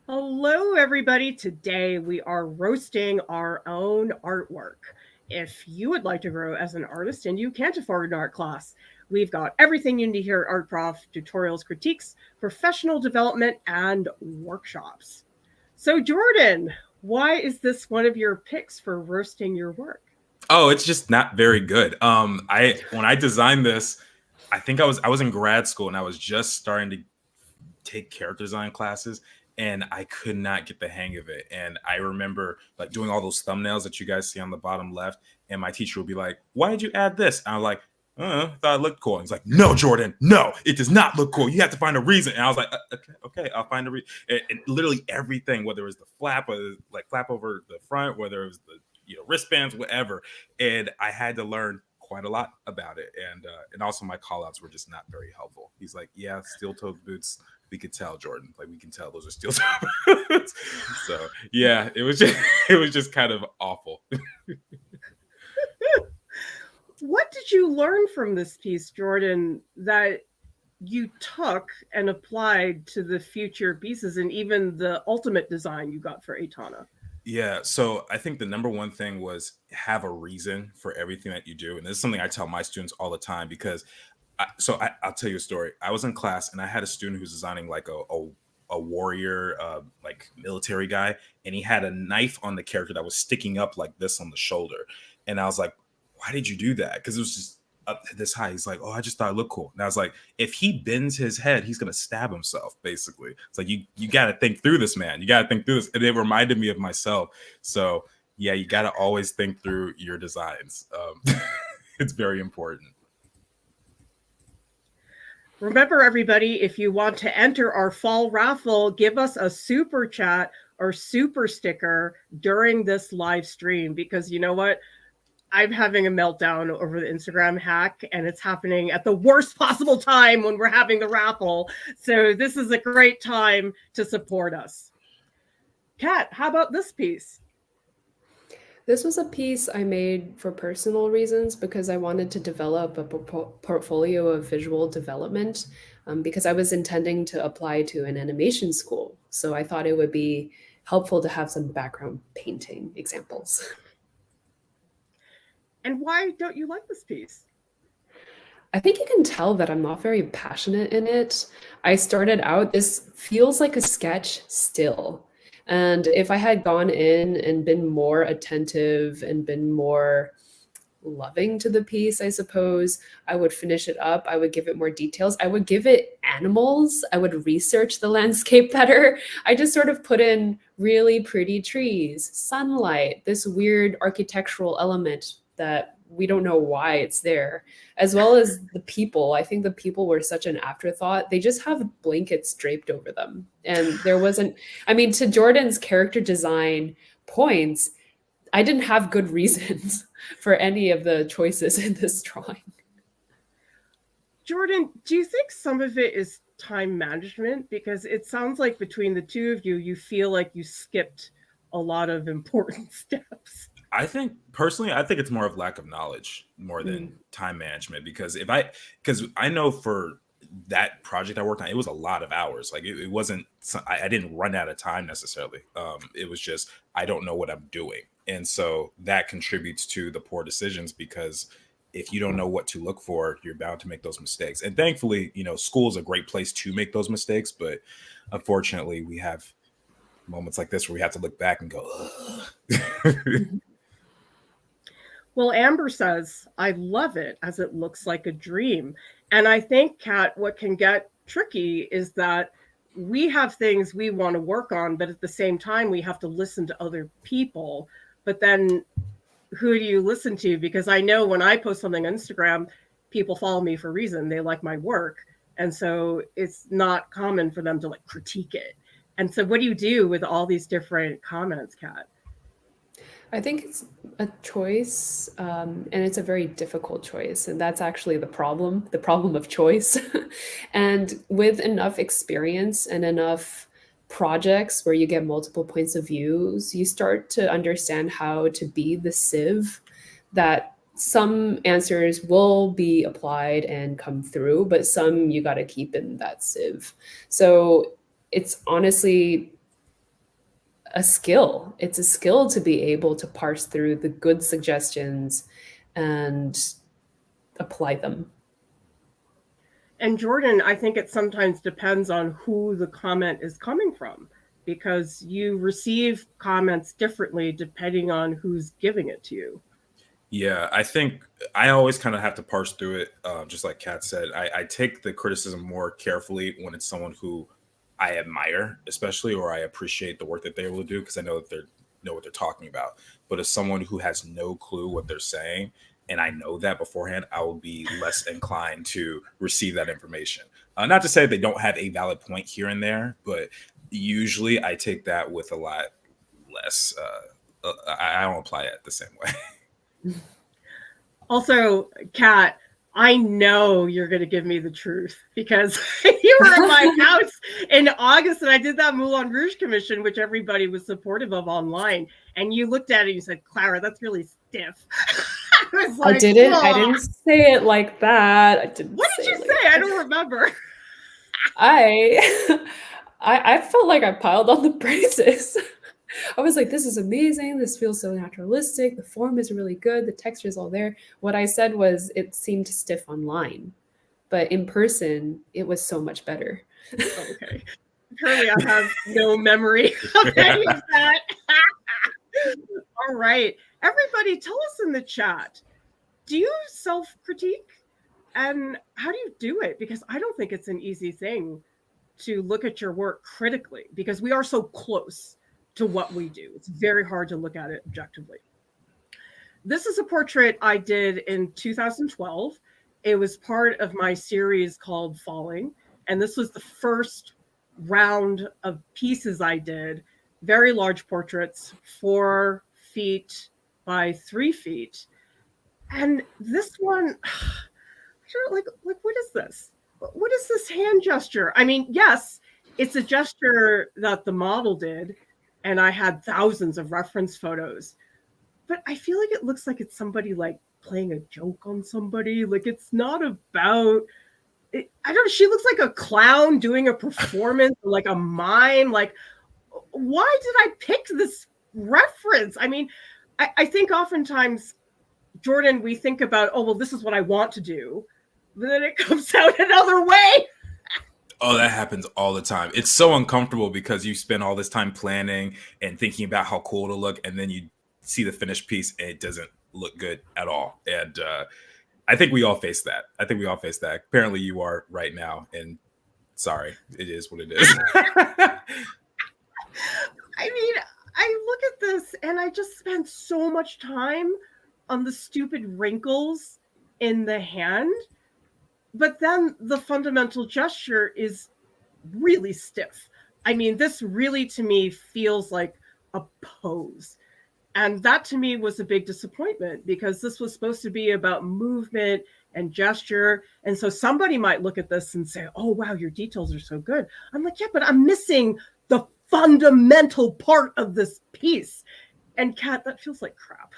Hello, everybody. Today we are roasting our own artwork. If you would like to grow as an artist and you can't afford an art class, we've got everything you need here at Art Prof tutorials, critiques, professional development, and workshops. So, Jordan, why is this one of your picks for roasting your work? Oh, it's just not very good. I when I designed this, I think I was in grad school and I was just starting to take character design classes and I could not get the hang of it. And I remember like doing all those thumbnails that you guys see on the bottom left, and my teacher would be like, "Why did you add this?" And I'm like, I thought it looked cool. And he's like, "No, Jordan, no, it does not look cool. You have to find a reason." And I was like, okay, I'll find a reason." And literally everything, whether it was the flap, whether it was like flap over the front, whether it was the wristbands, whatever. And I had to learn quite a lot about it. And also my call outs were just not very helpful. He's like, "Yeah, steel toed boots, we could tell, Jordan. Like we can tell those are steel toe boots." So yeah, it was just it was just kind of awful. What did you learn from this piece, Jordan, that you took and applied to the future pieces and even the ultimate design you got for Aitana? Yeah, so I think the number one thing was have a reason for everything that you do, and this is something I tell my students all the time because I'll tell you a story. I was in class and I had a student who's designing like a warrior, like military guy, and he had a knife on the character that was sticking up like this on the shoulder, and I was like, "Why did you do that?" Because it was just up this high. He's like, "Oh, I just thought it looked cool." And I was like, "If he bends his head, he's gonna stab himself." Basically, it's like you got to think through this, man. You got to think through this, and it reminded me of myself. So yeah, you got to always think through your designs. It's very important. Remember, everybody, if you want to enter our fall raffle, give us a super chat or super sticker during this live stream because you know what? I'm having a meltdown over the Instagram hack, and it's happening at the worst possible time when we're having the raffle. So, this is a great time to support us. Kat, how about this piece? This was a piece I made for personal reasons because I wanted to develop a portfolio of visual development because I was intending to apply to an animation school. So I thought it would be helpful to have some background painting examples. And why don't you like this piece? I think you can tell that I'm not very passionate in it. I started out, this feels like a sketch still. And if I had gone in and been more attentive and been more loving to the piece, I suppose, I would finish it up. I would give it more details. I would give it animals. I would research the landscape better. I just sort of put in really pretty trees, sunlight, this weird architectural element that we don't know why it's there, as well as the people. I think the people were such an afterthought. They just have blankets draped over them. And there wasn't, I mean, to Jordan's character design points, I didn't have good reasons for any of the choices in this drawing. Jordan, do you think some of it is time management? Because it sounds like between the two of you, you feel like you skipped a lot of important steps. I think personally, I think it's more of lack of knowledge more than Mm. time management. Because I know for that project I worked on, it was a lot of hours. Like it wasn't, I didn't run out of time necessarily. It was just, I don't know what I'm doing. And so that contributes to the poor decisions because if you don't know what to look for, you're bound to make those mistakes. And thankfully, school is a great place to make those mistakes. But unfortunately, we have moments like this where we have to look back and go, ugh. Well, Amber says, I love it as it looks like a dream. And I think, Kat, what can get tricky is that we have things we want to work on, but at the same time, we have to listen to other people. But then who do you listen to? Because I know when I post something on Instagram, people follow me for a reason. They like my work. And so it's not common for them to like critique it. And so what do you do with all these different comments, Kat? I think it's a choice, and it's a very difficult choice. And that's actually the problem of choice. And with enough experience and enough projects where you get multiple points of views, you start to understand how to be the sieve that some answers will be applied and come through, but some you got to keep in that sieve. So it's honestly a skill. It's a skill to be able to parse through the good suggestions and apply them. And Jordan, I think it sometimes depends on who the comment is coming from, because you receive comments differently depending on who's giving it to you. Yeah, I think I always kind of have to parse through it. Just like Kat said, I take the criticism more carefully when it's someone who I admire, especially, or I appreciate the work that they're able to do because I know that they know what they're talking about. But as someone who has no clue what they're saying, and I know that beforehand, I will be less inclined to receive that information. Not to say they don't have a valid point here and there, but usually I take that with a lot less. I don't apply it the same way. Also, Kat, I know you're going to give me the truth because you were at my house in August and I did that Moulin Rouge commission, which everybody was supportive of online. And you looked at it and you said, Clara, that's really stiff. I was like, I didn't "Ugh." say it like that. I didn't What did you say? I don't remember. I I felt like I piled on the praises. I was like, this is amazing. This feels so naturalistic. The form is really good. The texture is all there. What I said was it seemed stiff online, but in person, it was so much better. Okay. Apparently, I have no memory of any of that. All right. Everybody, tell us in the chat, do you self-critique? And how do you do it? Because I don't think it's an easy thing to look at your work critically because we are so close to what we do. It's very hard to look at it objectively. This is a portrait I did in 2012. It was part of my series called Falling. And this was the first round of pieces I did, very large portraits, 4 feet by 3 feet. And this one, like what is this? What is this hand gesture? I mean, yes, it's a gesture that the model did, and I had thousands of reference photos, but I feel like it looks like it's somebody like playing a joke on somebody. Like it's not about it, I don't know. She looks like a clown doing a performance, or like a mime. Like, why did I pick this reference? I mean, I think oftentimes, Jordan, we think about, oh, well, this is what I want to do. But then it comes out another way. Oh, that happens all the time. It's so uncomfortable because you spend all this time planning and thinking about how cool it'll look, and then you see the finished piece and it doesn't look good at all. And I think we all face that. Apparently, you are right now, and sorry, it is what it is. I mean, I look at this and I just spent so much time on the stupid wrinkles in the hand. But then the fundamental gesture is really stiff. I mean, this really to me feels like a pose. And that to me was a big disappointment because this was supposed to be about movement and gesture. And so somebody might look at this and say, oh, wow, your details are so good. I'm like, yeah, but I'm missing the fundamental part of this piece. And Kat, that feels like crap.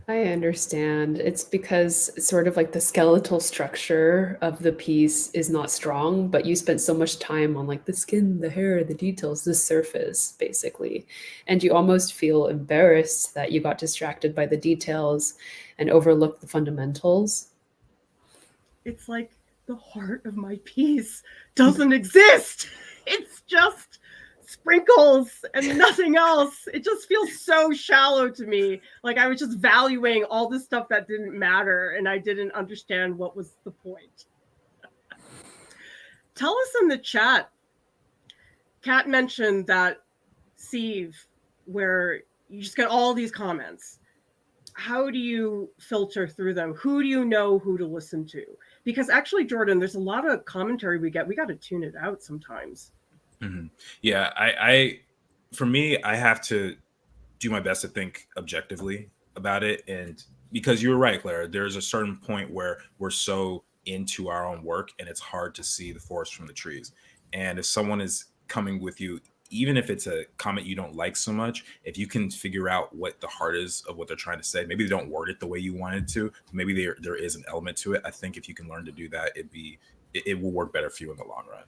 I understand. It's because sort of like the skeletal structure of the piece is not strong, but you spent so much time on like the skin, the hair, the details, the surface, basically. And you almost feel embarrassed that you got distracted by the details and overlooked the fundamentals. It's like the heart of my piece doesn't exist. It's just sprinkles and nothing else. It just feels so shallow to me. Like I was just valuing all this stuff that didn't matter and I didn't understand what was the point. Tell us in the chat. Kat mentioned that sieve where you just get all these comments. How do you filter through them? Who do you know who to listen to? Because actually, Jordan, there's a lot of commentary we get. We got to tune it out sometimes. Mm-hmm. Yeah, I for me, I have to do my best to think objectively about it. And because you were right, Clara, there's a certain point where we're so into our own work and it's hard to see the forest from the trees. And if someone is coming with you, even if it's a comment you don't like so much, if you can figure out what the heart is of what they're trying to say, maybe they don't word it the way you wanted to, maybe there is an element to it. I think if you can learn to do that, it will work better for you in the long run.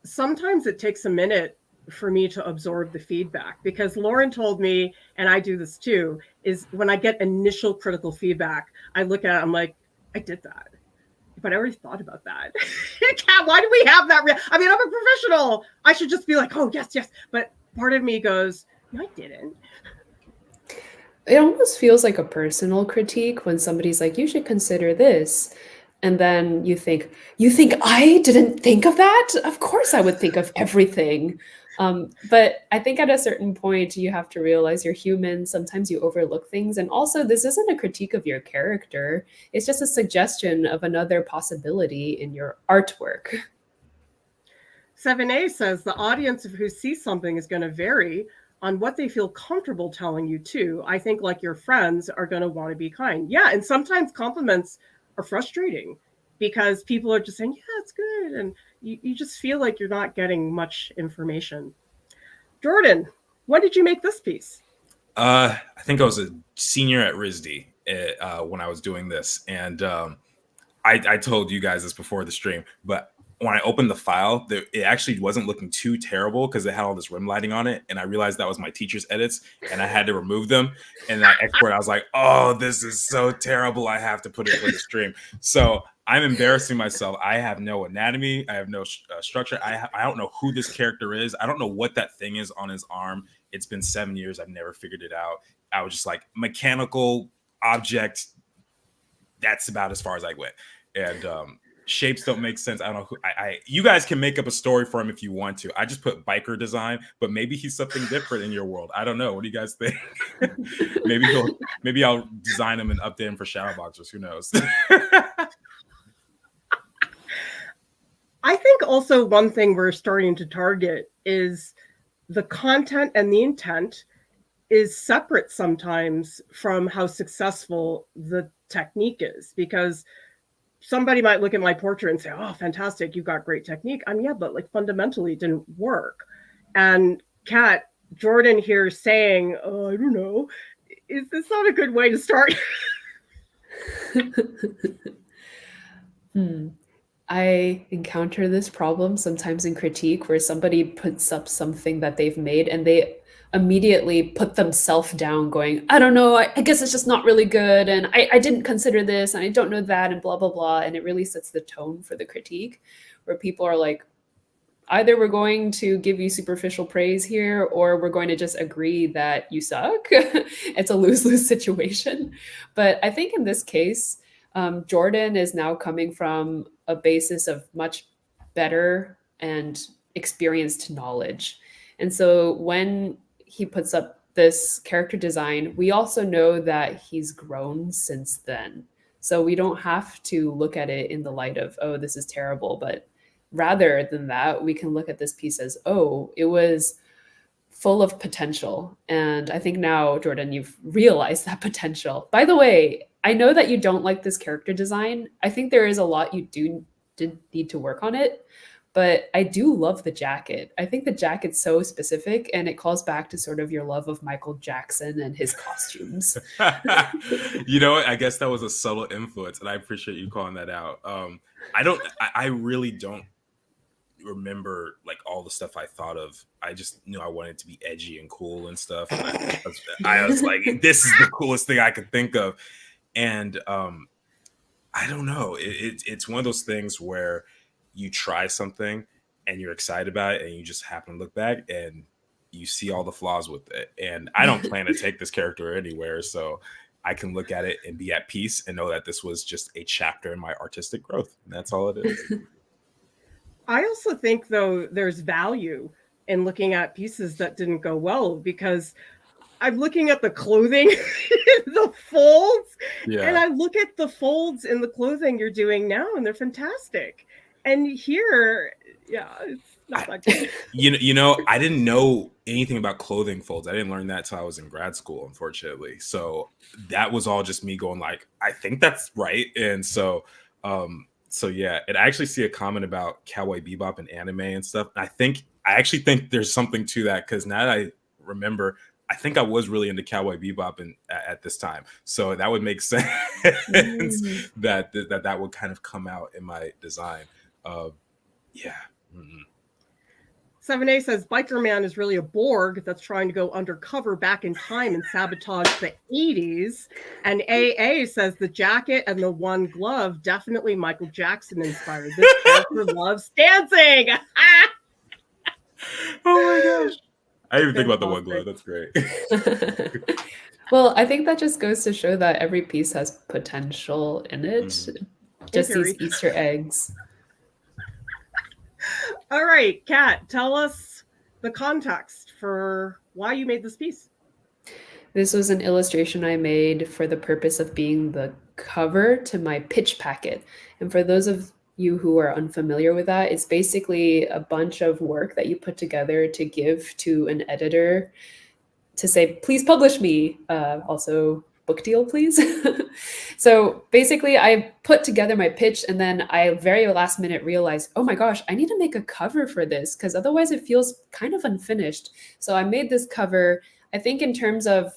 Sometimes it takes a minute for me to absorb the feedback, because Lauren told me, and I do this too, is when I get initial critical feedback, I look at it, I'm like, I did that. But I already thought about that. Why do we have that? I mean, I'm a professional. I should just be like, oh, yes, yes. But part of me goes, no, I didn't. It almost feels like a personal critique when somebody's like, you should consider this. And then you think I didn't think of that? Of course I would think of everything. But I think at a certain point, you have to realize you're human. Sometimes you overlook things. And also, this isn't a critique of your character. It's just a suggestion of another possibility in your artwork. 7A says the audience who sees something is going to vary on what they feel comfortable telling you too. I think like your friends are going to want to be kind. Yeah, and sometimes compliments are frustrating because people are just saying, yeah, it's good. And you just feel like you're not getting much information. Jordan, when did you make this piece? I think I was a senior at RISD when I was doing this. And I told you guys this before the stream, but when I opened the file, it actually wasn't looking too terrible because it had all this rim lighting on it. And I realized that was my teacher's edits and I had to remove them. And I export, I was like, oh, this is so terrible. I have to put it for the stream. So I'm embarrassing myself. I have no anatomy. I have no structure. I don't know who this character is. I don't know what that thing is on his arm. It's been 7 years. I've never figured it out. I was just like, mechanical object. That's about as far as I went. And shapes don't make sense. I don't know who you guys can make up a story for him if you want to. I just put biker design, but maybe he's something different in your world. I don't know. What do you guys think? maybe I'll design him and update him for Shadowboxers. Who knows? I think also one thing we're starting to target is the content and the intent is separate sometimes from how successful the technique is, because somebody might look at my portrait and say, oh, fantastic, you've got great technique. Yeah, but like fundamentally it didn't work. And Kat, Jordan here saying, oh, I don't know, is this not a good way to start? I encounter this problem sometimes in critique where somebody puts up something that they've made and they immediately put themselves down going, I don't know, I guess it's just not really good. And I didn't consider this and I don't know that and blah, blah, blah. And it really sets the tone for the critique where people are like, either we're going to give you superficial praise here or we're going to just agree that you suck. It's a lose-lose situation. But I think in this case, Jordan is now coming from a basis of much better and experienced knowledge. And so when he puts up this character design, we also know that he's grown since then. So we don't have to look at it in the light of, oh, this is terrible. But rather than that, we can look at this piece as, oh, it was full of potential. And I think now, Jordan, you've realized that potential. By the way, I know that you don't like this character design. I think there is a lot you did need to work on it. But I do love the jacket. I think the jacket's so specific and it calls back to sort of your love of Michael Jackson and his costumes. You know what? I guess that was a subtle influence and I appreciate you calling that out. I really don't remember like all the stuff I thought of. I just knew I wanted to be edgy and cool and stuff. And I was like, this is the coolest thing I could think of. And I don't know. It's one of those things where you try something and you're excited about it and you just happen to look back and you see all the flaws with it. And I don't plan to take this character anywhere. So I can look at it and be at peace and know that this was just a chapter in my artistic growth. And that's all it is. I also think, though, there's value in looking at pieces that didn't go well, because I'm looking at the clothing, the folds, and I look at the folds in the clothing you're doing now, and they're fantastic. And here, yeah, it's not that good. You know, I didn't know anything about clothing folds. I didn't learn that till I was in grad school, unfortunately. So that was all just me going like, I think that's right. And so yeah, and I actually see a comment about Cowboy Bebop and anime and stuff. And I actually think there's something to that, because now that I remember, I think I was really into Cowboy Bebop at this time. So that would make sense that would kind of come out in my design. Yeah. Mm-hmm. 7A says Biker Man is really a Borg that's trying to go undercover back in time and sabotage the 80s. And AA says the jacket and the one glove definitely Michael Jackson inspired. This character loves dancing. Oh my gosh. I didn't even think about the one glove. That's great. Well, I think that just goes to show that every piece has potential in it. Just these Easter eggs. All right, Kat, tell us the context for why you made this piece. This was an illustration I made for the purpose of being the cover to my pitch packet. And for those of you who are unfamiliar with that, it's basically a bunch of work that you put together to give to an editor to say, please publish me. Also, book deal, please. So basically, I put together my pitch, and then I very last minute realized, oh my gosh, I need to make a cover for this because otherwise it feels kind of unfinished. So I made this cover. I think in terms of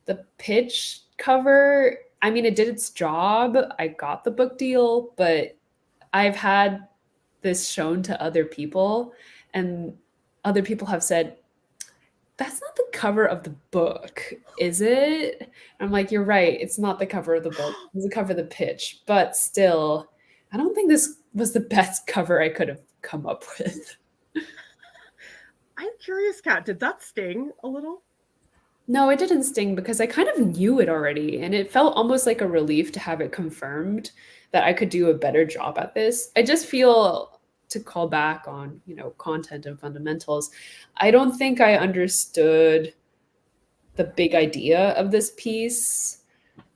the pitch cover, I mean, it did its job. I got the book deal, but I've had this shown to other people, and other people have said, that's not the cover of the book, is it? And I'm like, you're right. It's not the cover of the book. It's the cover of the pitch. But still, I don't think this was the best cover I could have come up with. I'm curious, Kat, did that sting a little? No, it didn't sting because I kind of knew it already. And it felt almost like a relief to have it confirmed that I could do a better job at this. I just feel, to call back on, content and fundamentals, I don't think I understood the big idea of this piece.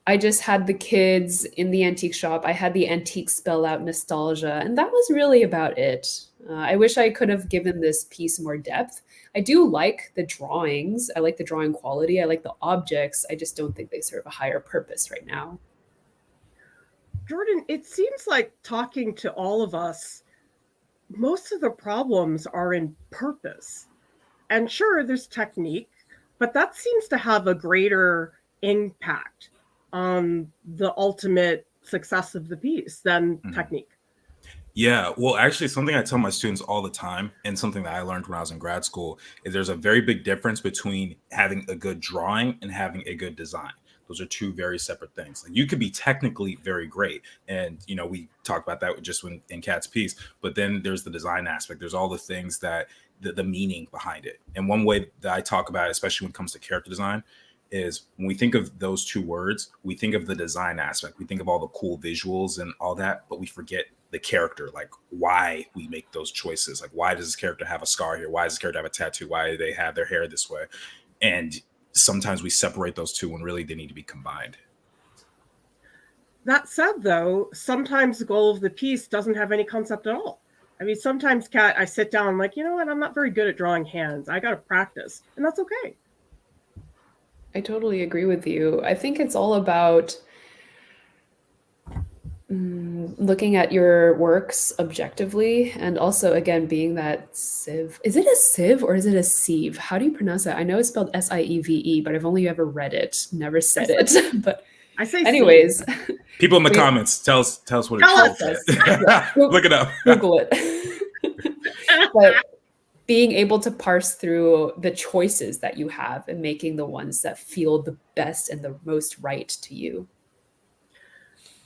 I just had the kids in the antique shop. I had the antique spell out nostalgia, and that was really about it. I wish I could have given this piece more depth. I do like the drawings. I like the drawing quality. I like the objects. I just don't think they serve a higher purpose right now. Jordan, it seems like talking to all of us, most of the problems are in purpose. And sure, there's technique, but that seems to have a greater impact on the ultimate success of the piece than technique. Yeah, well, actually, something I tell my students all the time, and something that I learned when I was in grad school, is there's a very big difference between having a good drawing and having a good design. Those are two very separate things. Like, you could be technically very great, and we talked about that just in Kat's piece. But then there's the design aspect. There's all the things that the meaning behind it. And one way that I talk about it, especially when it comes to character design, is when we think of those two words, we think of the design aspect. We think of all the cool visuals and all that, but we forget the character, like why we make those choices. Like, why does this character have a scar here? Why does this character have a tattoo? Why do they have their hair this way? And sometimes we separate those two when really they need to be combined. That said, though, sometimes the goal of the piece doesn't have any concept at all. I mean, sometimes, Kat, I sit down, I'm like, you know what? I'm not very good at drawing hands. I got to practice, and that's okay. I totally agree with you. I think it's all about looking at your works objectively, and also, again, being that sieve. Is it a sieve or is it a sieve? How do you pronounce it? I know it's spelled Sieve, but I've only ever read it, never said it. But I say anyways. People in the comments, tell us what it is. Yeah. Look it up. Google it. But being able to parse through the choices that you have and making the ones that feel the best and the most right to you.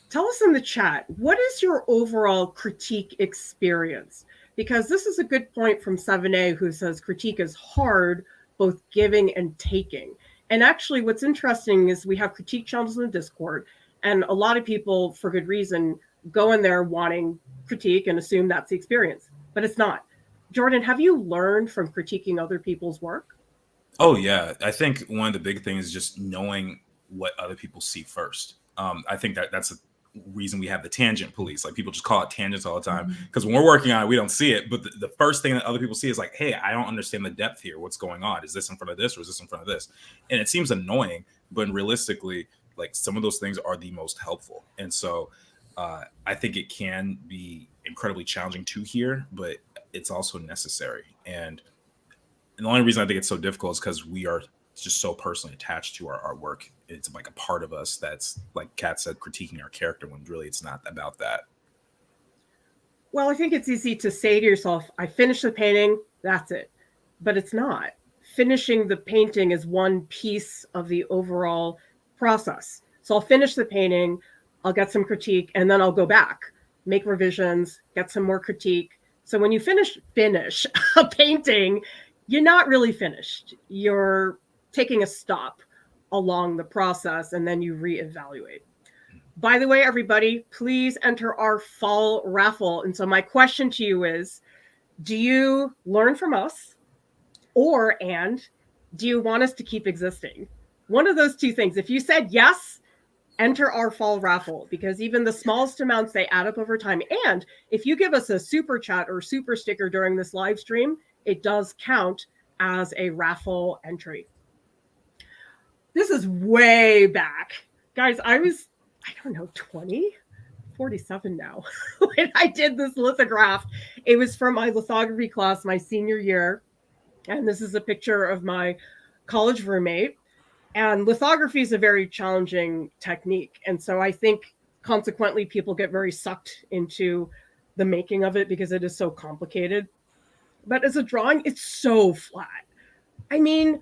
Tell us in the chat, what is your overall critique experience? Because this is a good point from 7A, who says critique is hard, both giving and taking. And actually, what's interesting is we have critique channels in the Discord, and a lot of people, for good reason, go in there wanting critique and assume that's the experience, but it's not. Jordan, have you learned from critiquing other people's work? Oh, yeah. I think one of the big things is just knowing what other people see first. I think that's a reason we have the tangent police. Like, people just call it tangents all the time because when we're working on it, we don't see it. But the first thing that other people see is like, hey, I don't understand the depth here. What's going on? Is this in front of this or is this in front of this? And it seems annoying, but realistically, like, some of those things are the most helpful. And so I think it can be incredibly challenging to hear, but it's also necessary. And the only reason I think it's so difficult is because we are just so personally attached to our work. It's like a part of us that's, like Kat said, critiquing our character when really it's not about that. Well, I think it's easy to say to yourself, I finished the painting, That's it. But it's not. Finishing the painting is one piece of the overall process. So I'll finish the painting, I'll get some critique, and then I'll go back, make revisions, get some more critique. So when you finish a painting, you're not really finished. You're taking a stop along the process and then you reevaluate. By the way, everybody, please enter our fall raffle. And so my question to you is, do you learn from us and do you want us to keep existing? One of those two things. If you said yes, enter our fall raffle, because even the smallest amounts, they add up over time. And if you give us a super chat or super sticker during this live stream, it does count as a raffle entry. This is way back. Guys, I don't know, 20? 47 now. When I did this lithograph, it was from my lithography class my senior year. And this is a picture of my college roommate. And lithography is a very challenging technique. And so I think consequently people get very sucked into the making of it because it is so complicated. But as a drawing, it's so flat. I mean,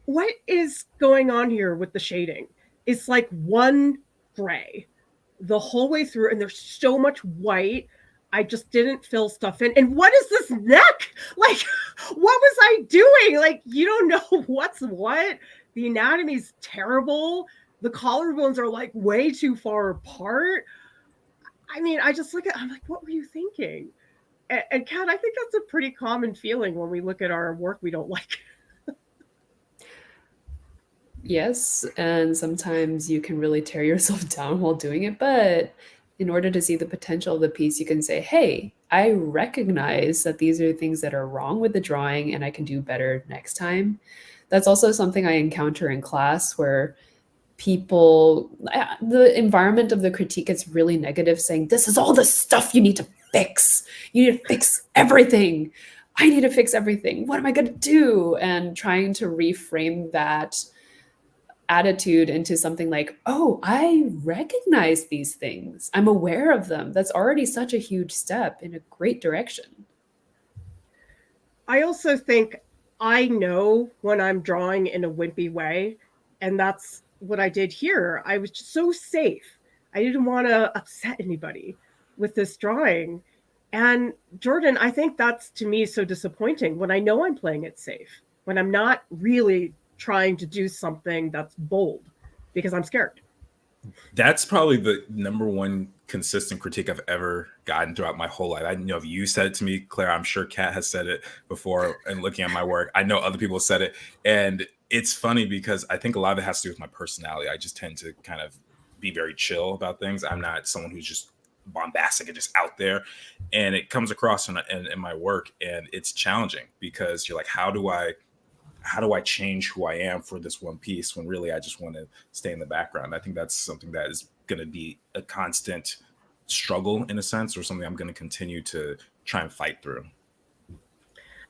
what is going on here with the shading? It's like one gray the whole way through, and there's so much white. I just didn't fill stuff in. And what is this neck? Like, what was I doing? Like, you don't know what's what. The anatomy's terrible. The collarbones are like way too far apart. I mean, I just I'm like, what were you thinking? And Kat, I think that's a pretty common feeling when we look at our work we don't like. Yes, and sometimes you can really tear yourself down while doing it, but in order to see the potential of the piece, you can say, hey, I recognize that these are things that are wrong with the drawing and I can do better next time. That's also something I encounter in class where people, the environment of the critique is really negative, saying, this is all the stuff you need to fix. You need to fix everything. I need to fix everything. What am I going to do? And trying to reframe that attitude into something like, oh, I recognize these things. I'm aware of them. That's already such a huge step in a great direction. I also think I know when I'm drawing in a wimpy way, and that's what I did here. I was just so safe. I didn't want to upset anybody with this drawing. And Jordan, I think that's to me so disappointing when I know I'm playing it safe, when I'm not really trying to do something that's bold because I'm scared. That's probably the number one consistent critique I've ever gotten throughout my whole life. I know if you said it to me, Claire, I'm sure Kat has said it before, and looking at my work, I know other people have said it. And it's funny because I think a lot of it has to do with my personality. I just tend to kind of be very chill about things. I'm not someone who's just bombastic and just out there. And it comes across in my work, and it's challenging because you're like, how do I change who I am for this one piece when really I just want to stay in the background? I think that's something that is going to be a constant struggle in a sense, or something I'm going to continue to try and fight through.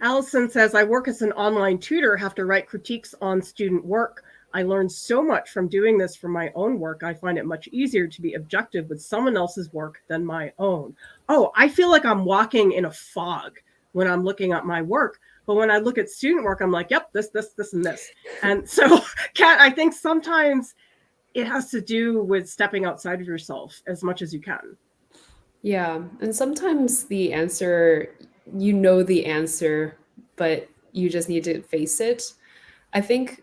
Allison says, I work as an online tutor, have to write critiques on student work. I learned so much from doing this for my own work. I find it much easier to be objective with someone else's work than my own. Oh, I feel like I'm walking in a fog when I'm looking at my work. But when I look at student work, I'm like, yep, this, and this. And so, Kat, I think sometimes it has to do with stepping outside of yourself as much as you can. Yeah. And sometimes the answer, you know the answer, but you just need to face it. I think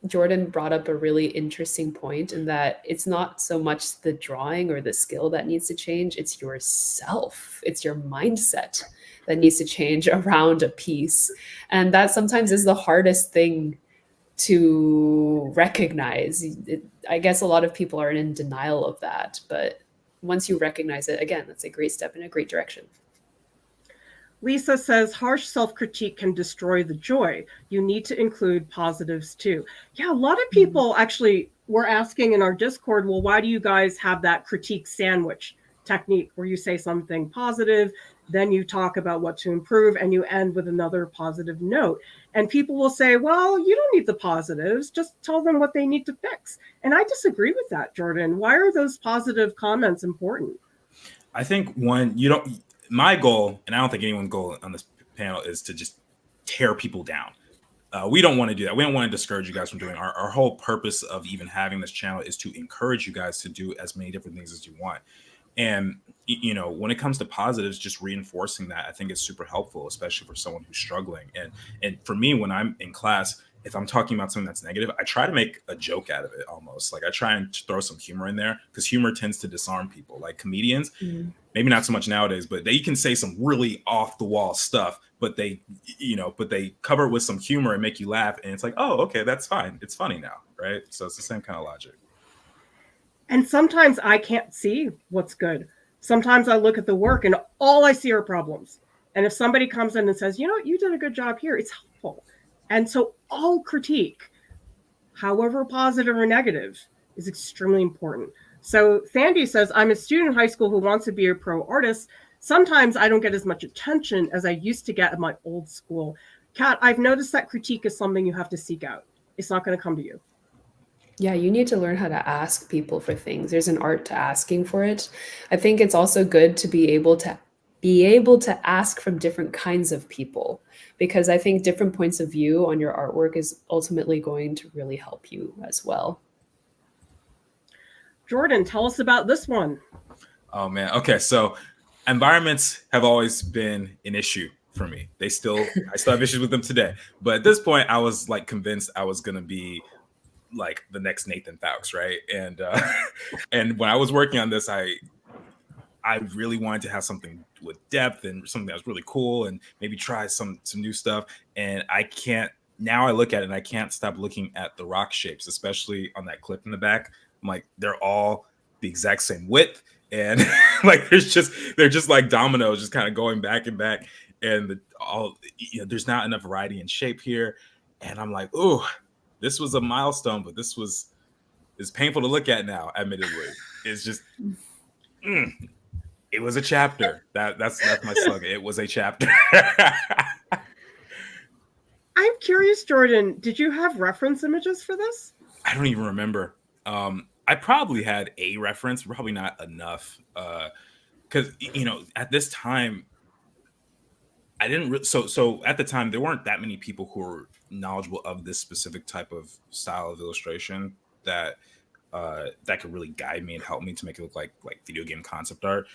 Jordan brought up a really interesting point in that it's not so much the drawing or the skill that needs to change, it's yourself, it's your mindset that needs to change around a piece. And that sometimes is the hardest thing to recognize. I guess a lot of people are in denial of that, but once you recognize it, again, that's a great step in a great direction. Lisa says, harsh self-critique can destroy the joy. You need to include positives too. Yeah, a lot of people actually were asking in our Discord, well, why do you guys have that critique sandwich technique where you say something positive, then you talk about what to improve, and you end with another positive note? And people will say, well, you don't need the positives, just tell them what they need to fix. And I disagree with that, Jordan. Why are those positive comments important? I think my goal, and I don't think anyone's goal on this panel, is to just tear people down. We don't want to do that. We don't want to discourage you guys from doing our whole purpose of even having this channel is to encourage you guys to do as many different things as you want. And, when it comes to positives, just reinforcing that, I think is super helpful, especially for someone who's struggling. And for me, when I'm in class, if I'm talking about something that's negative, I try to make a joke out of it almost. Like I try and throw some humor in there because humor tends to disarm people. Like comedians, maybe not so much nowadays, but they can say some really off the wall stuff, but they cover it with some humor and make you laugh. And it's like, oh, okay, that's fine. It's funny now, right? So it's the same kind of logic. And sometimes I can't see what's good. Sometimes I look at the work and all I see are problems. And if somebody comes in and says, you did a good job here, it's helpful. And so all critique, however positive or negative, is extremely important. So Sandy says, I'm a student in high school who wants to be a pro artist. Sometimes I don't get as much attention as I used to get at my old school. Kat, I've noticed that critique is something you have to seek out. It's not going to come to you. Yeah, you need to learn how to ask people for things. There's an art to asking for it. I think it's also good to be able to ask from different kinds of people, because I think different points of view on your artwork is ultimately going to really help you as well. Jordan, tell us about this one. Oh man. Okay. So environments have always been an issue for me. I still have issues with them today. But at this point, I was like convinced I was going to be like the next Nathan Fowkes, right? And and when I was working on this, I really wanted to have something with depth and something that was really cool and maybe try some new stuff. And now I look at it and I can't stop looking at the rock shapes, especially on that clip in the back. I'm like, they're all the exact same width. And like, they're just like dominoes, just kind of going back and back. And there's not enough variety in shape here. And I'm like, oh, this was a milestone, but it's painful to look at now, admittedly. It's just, it was a chapter. That's my slogan. It was a chapter. I'm curious, Jordan, did you have reference images for this? I don't even remember. I probably had a reference, probably not enough. Because, at this time, I didn't so at the time there weren't that many people who were knowledgeable of this specific type of style of illustration that could really guide me and help me to make it look like video game concept art.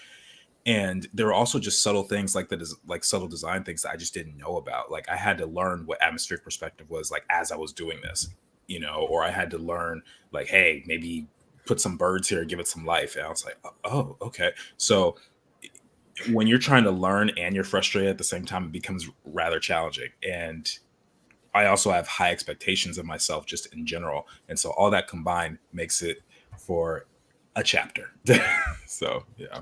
And there were also just subtle things like subtle design things that I just didn't know about. Like I had to learn what atmospheric perspective was like as I was doing this, or I had to learn like, hey, maybe put some birds here, give it some life. And I was like, oh, okay. So when you're trying to learn and you're frustrated at the same time, it becomes rather challenging. And I also have high expectations of myself just in general. And so all that combined makes it for a chapter. So, yeah.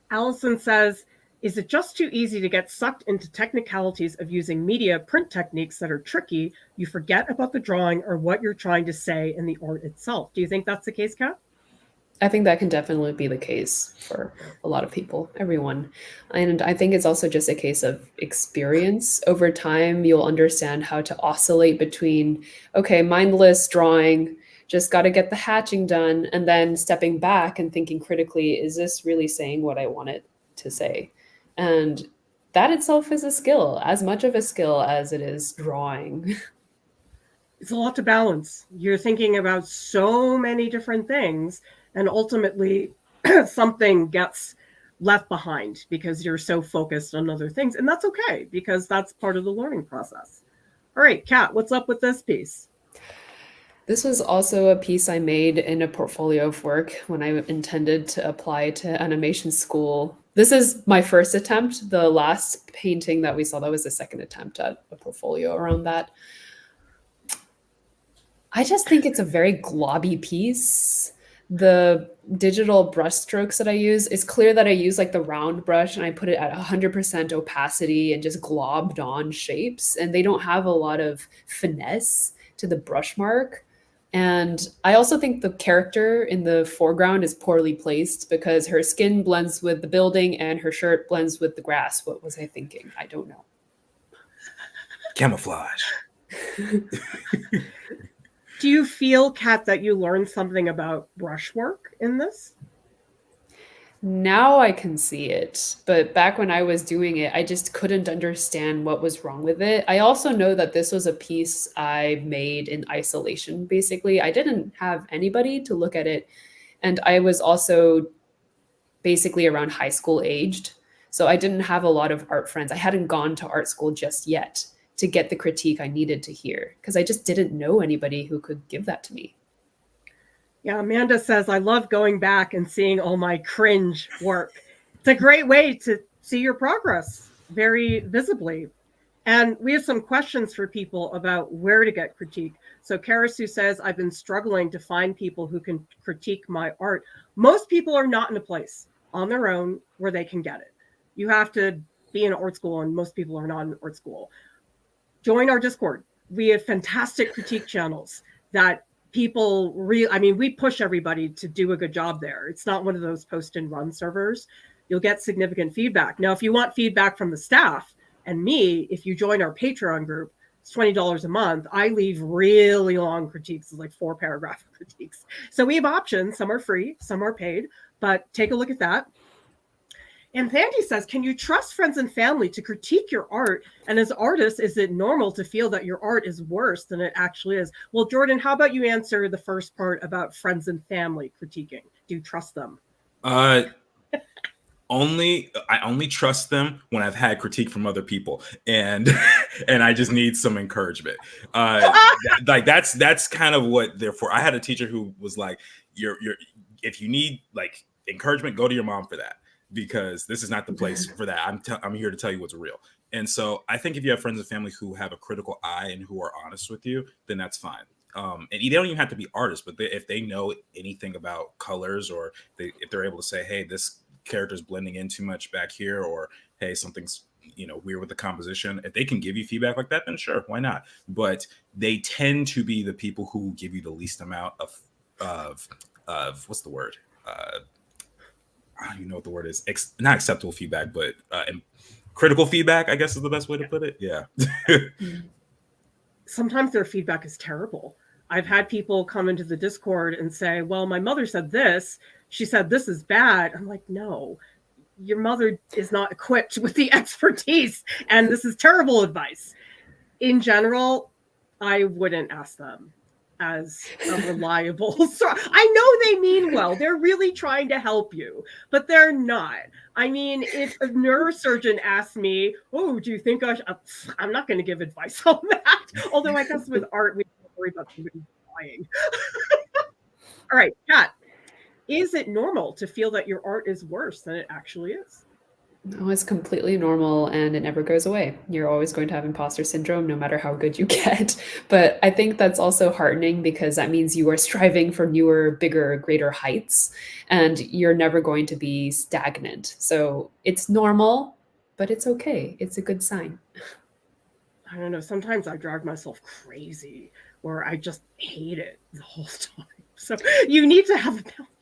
Allison says, is it just too easy to get sucked into technicalities of using media print techniques that are tricky? You forget about the drawing or what you're trying to say in the art itself. Do you think that's the case, Kat? I think that can definitely be the case for a lot of people, everyone. And I think it's also just a case of experience. Over time, you'll understand how to oscillate between, okay, mindless drawing, just got to get the hatching done, and then stepping back and thinking critically, is this really saying what I want it to say? And that itself is a skill, as much of a skill as it is drawing. It's a lot to balance. You're thinking about so many different things, and ultimately something gets left behind because you're so focused on other things. And that's okay, because that's part of the learning process. All right, Kat, what's up with this piece? This was also a piece I made in a portfolio of work when I intended to apply to animation school. This is my first attempt. The last painting that we saw, that was the second attempt at a portfolio around that. I just think it's a very globby piece. The digital brush strokes that I use, it's clear that I use like the round brush and I put it at 100% opacity and just globbed on shapes. And they don't have a lot of finesse to the brush mark. And I also think the character in the foreground is poorly placed because her skin blends with the building and her shirt blends with the grass. What was I thinking? I don't know. Camouflage. Do you feel, Kat, that you learned something about brushwork in this? Now I can see it, but back when I was doing it, I just couldn't understand what was wrong with it. I also know that this was a piece I made in isolation, basically. I didn't have anybody to look at it, and I was also basically around high school aged. So I didn't have a lot of art friends. I hadn't gone to art school just yet to get the critique I needed to hear because I just didn't know anybody who could give that to me. Yeah, Amanda says, I love going back and seeing all my cringe work. It's a great way to see your progress very visibly. And we have some questions for people about where to get critique. So Karasu says, I've been struggling to find people who can critique my art. Most people are not in a place on their own where they can get it. You have to be in art school, and most people are not in art school. Join our Discord. We have fantastic critique channels that people we push everybody to do a good job there. It's not one of those post and run servers. You'll get significant feedback. Now, if you want feedback from the staff and me, if you join our Patreon group, it's $20 a month. I leave really long critiques, like 4-paragraph critiques. So we have options. Some are free, some are paid, but take a look at that. And Thandy says, can you trust friends and family to critique your art? And as artists, is it normal to feel that your art is worse than it actually is? Well, Jordan, how about you answer the first part about friends and family critiquing? Do you trust them? I only trust them when I've had critique from other people, and and I just need some encouragement. That's kind of what they're for. I had a teacher who was like, "You're if you need like encouragement, go to your mom for that, because this is not the place for that. I'm here to tell you what's real." And so I think if you have friends and family who have a critical eye and who are honest with you, then that's fine. And they don't even have to be artists, but if they know anything about colors, or if they're able to say, hey, this character's blending in too much back here, or hey, something's weird with the composition, if they can give you feedback like that, then sure, why not? But they tend to be the people who give you the least amount of what's the word? I don't even know what the word is. Not acceptable feedback, but critical feedback, I guess, is the best way to put it. Yeah. Sometimes their feedback is terrible. I've had people come into the Discord and say, well, my mother said this. She said this is bad. I'm like, no, your mother is not equipped with the expertise, and this is terrible advice. In general, I wouldn't ask them as a reliable source. I know they mean well. They're really trying to help you, but they're not. I mean, if a neurosurgeon asked me, oh, do you think I'm not going to give advice on that. Although I guess with art, we don't worry about somebody dying. All right, Kat, is it normal to feel that your art is worse than it actually is? No, it's completely normal and it never goes away. You're always going to have imposter syndrome, no matter how good you get. But I think that's also heartening because that means you are striving for newer, bigger, greater heights, and you're never going to be stagnant. So it's normal, but it's okay. It's a good sign. I don't know. Sometimes I drive myself crazy where I just hate it the whole time. So you need to have a balance.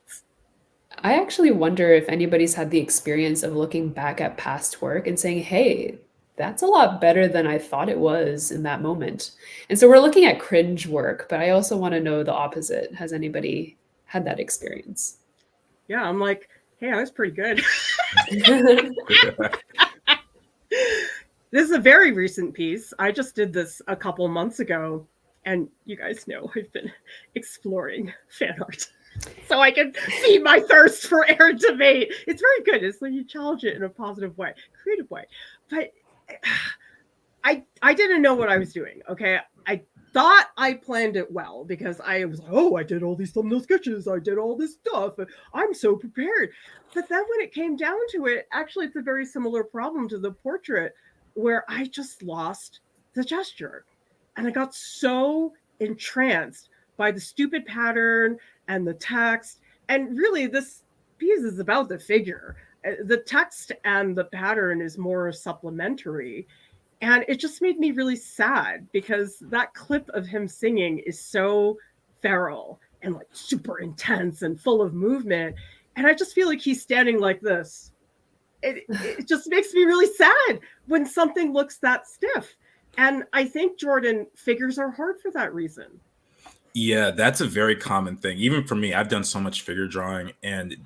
I actually wonder if anybody's had the experience of looking back at past work and saying, hey, that's a lot better than I thought it was in that moment. And so we're looking at cringe work, but I also want to know the opposite. Has anybody had that experience? Yeah, I'm like, hey, I was pretty good. This is a very recent piece. I just did this a couple months ago, and you guys know I've been exploring fan art. So I can feed my thirst for air debate. It's very good. It's like you challenge it in a positive way, creative way. But I didn't know what I was doing. Okay. I thought I planned it well because I was like, oh, I did all these thumbnail sketches. I did all this stuff. I'm so prepared. But then when it came down to it, actually, it's a very similar problem to the portrait where I just lost the gesture. And I got so entranced by the stupid pattern and the text. And really, this piece is about the figure. The text and the pattern is more supplementary. And it just made me really sad because that clip of him singing is so feral and like super intense and full of movement. And I just feel like he's standing like this. It just makes me really sad when something looks that stiff. And I think, Jordan, figures are hard for that reason. Yeah, that's a very common thing. Even for me, I've done so much figure drawing, and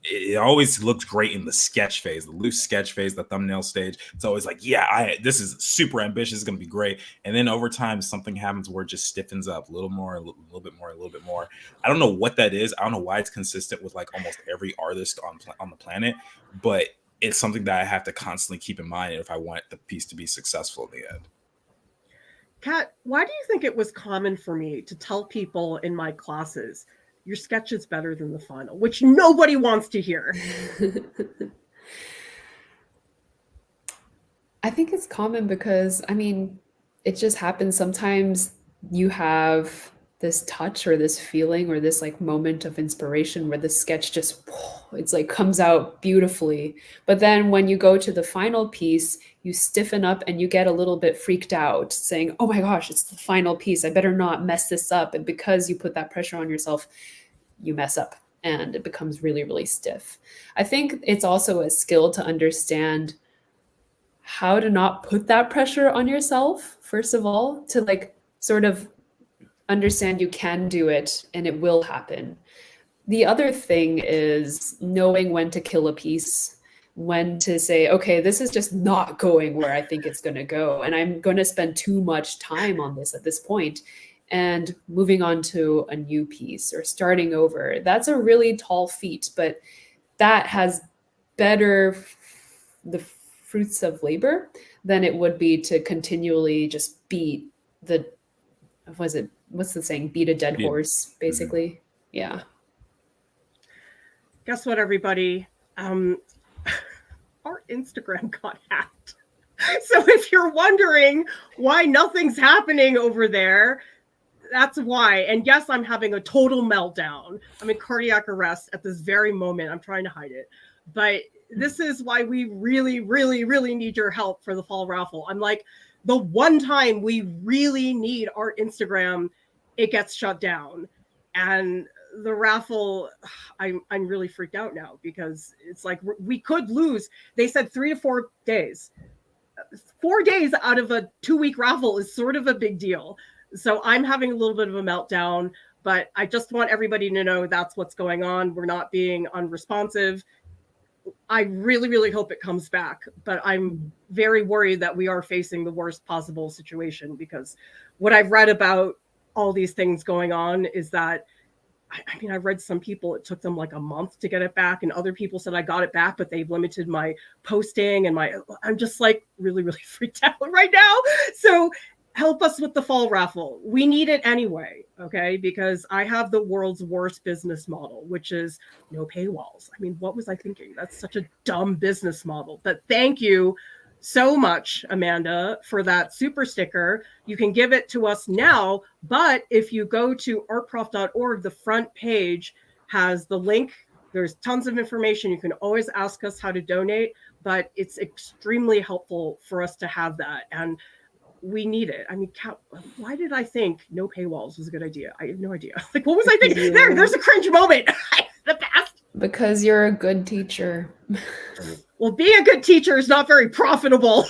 it always looks great in the sketch phase, the loose sketch phase, the thumbnail stage. It's always like, yeah, this is super ambitious. It's going to be great. And then over time, something happens where it just stiffens up a little more, a little bit more, a little bit more. I don't know what that is. I don't know why it's consistent with like almost every artist on the planet, but it's something that I have to constantly keep in mind if I want the piece to be successful in the end. Kat, why do you think it was common for me to tell people in my classes, your sketch is better than the final, which nobody wants to hear? I think it's common because, I mean, it just happens. Sometimes you have this touch or this feeling or this like moment of inspiration where the sketch just, it's like comes out beautifully. But then when you go to the final piece, you stiffen up and you get a little bit freaked out saying, oh my gosh, it's the final piece. I better not mess this up. And because you put that pressure on yourself, you mess up and it becomes really, really stiff. I think it's also a skill to understand how to not put that pressure on yourself, first of all, to like sort of understand you can do it and it will happen. The other thing is knowing when to kill a piece, when to say, okay, this is just not going where I think it's going to go. And I'm going to spend too much time on this at this point, and moving on to a new piece or starting over. That's a really tall feat, but that has better the fruits of labor than it would be to continually just beat the, what's the saying? Beat a dead horse, basically. Mm-hmm. Yeah. Guess what, everybody? Our Instagram got hacked. So if you're wondering why nothing's happening over there, that's why. And yes, I'm having a total meltdown. I'm in cardiac arrest at this very moment. I'm trying to hide it. But this is why we really, really, really need your help for the fall raffle. I'm like, the one time we really need our Instagram, it gets shut down. And the raffle, I'm really freaked out now because it's like we could lose. They said 3 to 4 days. 4 days out of a 2-week raffle is sort of a big deal. So I'm having a little bit of a meltdown, but I just want everybody to know that's what's going on. We're not being unresponsive. I really, really hope it comes back, but I'm very worried that we are facing the worst possible situation because what I've read about all these things going on is that, I mean, I've read some people, it took them like a month to get it back, and other people said I got it back, but they've limited my posting and I'm just like really, really freaked out right now. So help us with the fall raffle. We need it anyway, okay? Because I have the world's worst business model, which is no paywalls. I mean, what was I thinking? That's such a dumb business model. But thank you so much, Amanda, for that super sticker. You can give it to us now, but if you go to artprof.org, the front page has the link. There's tons of information. You can always ask us how to donate, but it's extremely helpful for us to have that. And we need it. I mean, why did I think no paywalls was a good idea? I have no idea. Like, what was I thinking? There's a cringe moment. The past. Because you're a good teacher. Well, being a good teacher is not very profitable.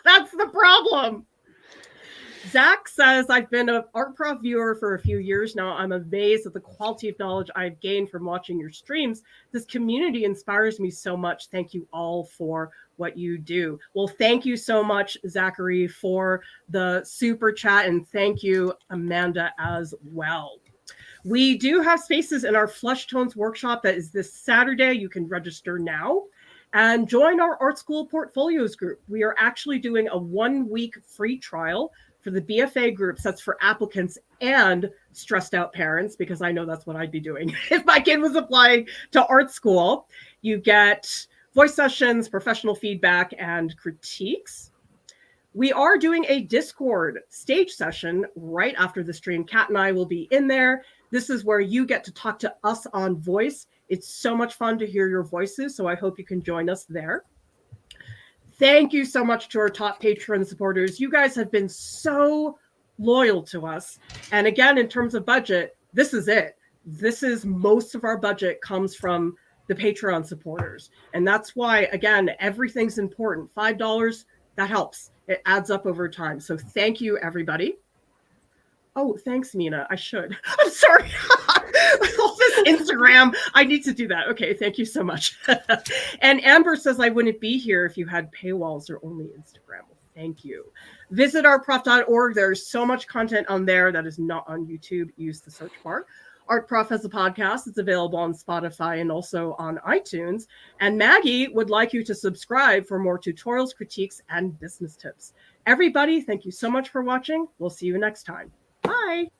That's the problem. Zach says, I've been an Art Prof viewer for a few years now. I'm amazed at the quality of knowledge I've gained from watching your streams. This community inspires me so much. Thank you all for what you do. Well, thank you so much, Zachary, for the super chat. And thank you, Amanda, as well. We do have spaces in our Flush Tones workshop that is this Saturday. You can register now and join our Art School Portfolios group. We are actually doing a 1-week free trial for the BFA groups. That's for applicants and stressed out parents, because I know that's what I'd be doing if my kid was applying to art school. You get voice sessions, professional feedback, and critiques. We are doing a Discord stage session right after the stream. Kat and I will be in there. This is where you get to talk to us on voice. It's so much fun to hear your voices, so I hope you can join us there. Thank you so much to our top Patreon supporters. You guys have been so loyal to us. And again, in terms of budget, this is it. This is most of our budget comes from the Patreon supporters. And that's why, again, everything's important. $5, that helps. It adds up over time. So thank you, everybody. Oh, thanks, Mina. I should. I'm sorry. All this Instagram. I need to do that. Okay, thank you so much. And Amber says, I wouldn't be here if you had paywalls or only Instagram. Well, thank you. Visit artprof.org. There's so much content on there that is not on YouTube. Use the search bar. Art Prof has a podcast. It's available on Spotify and also on iTunes. And Maggie would like you to subscribe for more tutorials, critiques, and business tips. Everybody, thank you so much for watching. We'll see you next time. Bye.